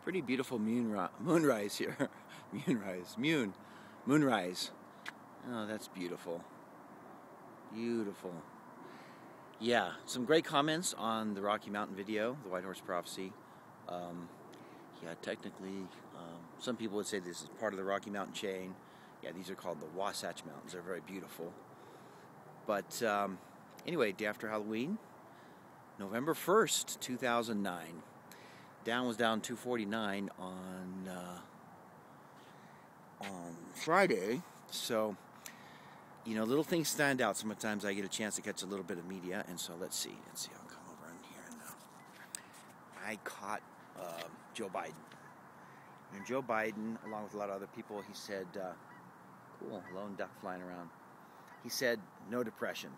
Pretty beautiful moonrise here. Moonrise. Oh, that's beautiful. Beautiful. Yeah, some great comments on the Rocky Mountain video, the White Horse Prophecy. Yeah, technically, some people would say this is part of the Rocky Mountain chain. Yeah, these are called the Wasatch Mountains. They're very beautiful. But anyway, day after Halloween, November 1st, 2009. Down was down 249 on Friday. So, you know, little things stand out. Sometimes I get a chance to catch a little bit of media. And so let's see. I'll come over in here now. I caught Joe Biden. And Joe Biden, along with a lot of other people, he said, cool, lone duck flying around. He said, no depression.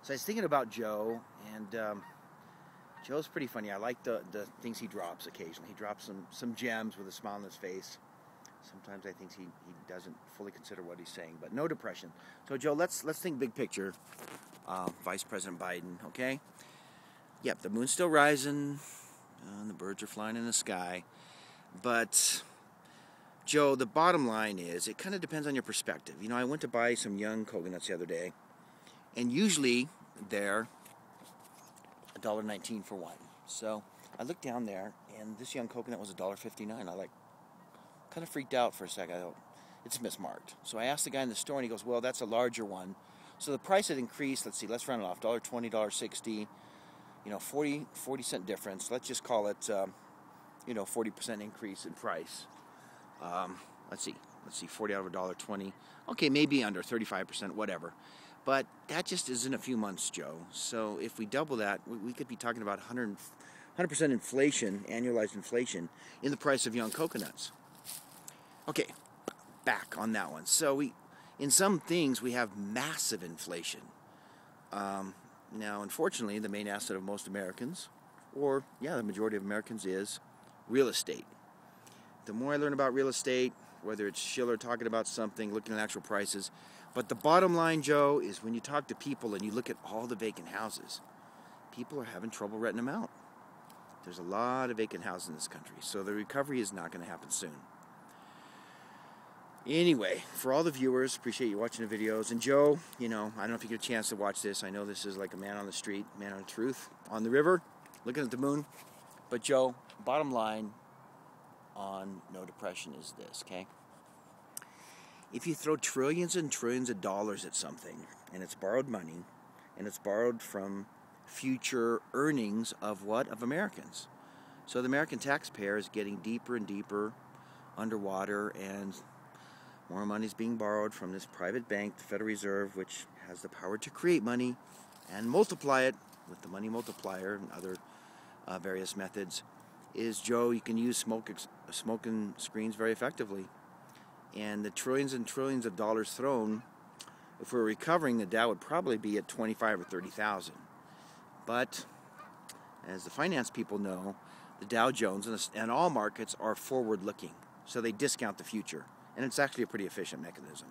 So I was thinking about Joe, and Joe's pretty funny. I like the things he drops occasionally. He drops some gems with a smile on his face. Sometimes I think he doesn't fully consider what he's saying, but no depression. So Joe, let's think big picture. Vice President Biden, okay? Yep, the moon's still rising, and the birds are flying in the sky. But Joe, the bottom line is, it kind of depends on your perspective. You know, I went to buy some young coconuts the other day, and usually they're $1.19 for one. So I looked down there, and this young coconut was $1.59. I kind of freaked out for a second. I thought, it's mismarked. So I asked the guy in the store, and he goes, well, that's a larger one. So the price had increased. Let's see, let's round it off. $1.20, $1.60, you know, 40 cent difference. Let's just call it, 40% increase in price. Let's see, 40 out of $1.20. Okay, maybe under 35%, whatever. But that just is in a few months, Joe. So if we double that, we could be talking about 100% inflation, annualized inflation, in the price of young coconuts. Okay, back on that one. So in some things, we have massive inflation. Now, unfortunately, the main asset of most Americans, or the majority of Americans, is real estate. The more I learn about real estate, whether it's Schiller talking about something, looking at actual prices, but the bottom line, Joe, is when you talk to people and you look at all the vacant houses, people are having trouble renting them out. There's a lot of vacant houses in this country, so the recovery is not going to happen soon. Anyway, for all the viewers, appreciate you watching the videos. And Joe, you know, I don't know if you get a chance to watch this. I know this is like a man on the street, man on the truth, on the river, looking at the moon. But Joe, bottom line on no depression is this, okay? If you throw trillions and trillions of dollars at something, and it's borrowed money, and it's borrowed from future earnings of what? Of Americans. So the American taxpayer is getting deeper and deeper underwater, and more money is being borrowed from this private bank, the Federal Reserve, which has the power to create money and multiply it with the money multiplier and other various methods. Is, Joe, you can use smoking screens very effectively. And the trillions and trillions of dollars thrown, if we're recovering, the Dow would probably be at 25 or 30,000. But as the finance people know, the Dow Jones and all markets are forward-looking, so they discount the future. And it's actually a pretty efficient mechanism.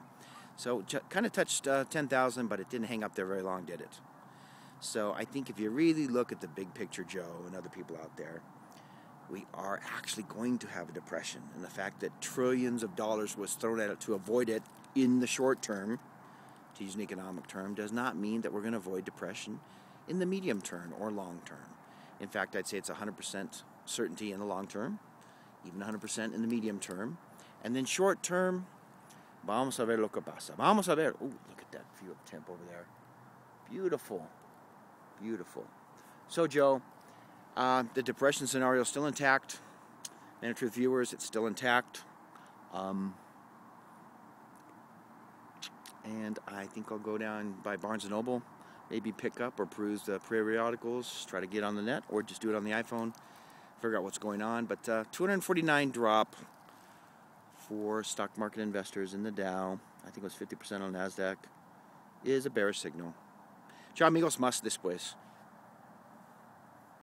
So kind of touched 10,000, but it didn't hang up there very long, did it? So I think if you really look at the big picture, Joe, and other people out there, we are actually going to have a depression. And the fact that trillions of dollars was thrown at it to avoid it in the short term, to use an economic term, does not mean that we're going to avoid depression in the medium term or long term. In fact, I'd say it's 100% certainty in the long term, even 100% in the medium term. And then short term, vamos a ver lo que pasa. Vamos a ver. Oh, look at that view of Temp over there. Beautiful. Beautiful. So, Joe, the depression scenario is still intact. Man of Truth viewers, it's still intact. And I think I'll go down by Barnes & Noble, maybe pick up or peruse the periodicals, try to get on the net, or just do it on the iPhone, figure out what's going on. But 249 drop for stock market investors in the Dow, I think it was 50% on NASDAQ, is a bearish signal. Chao amigos, más después.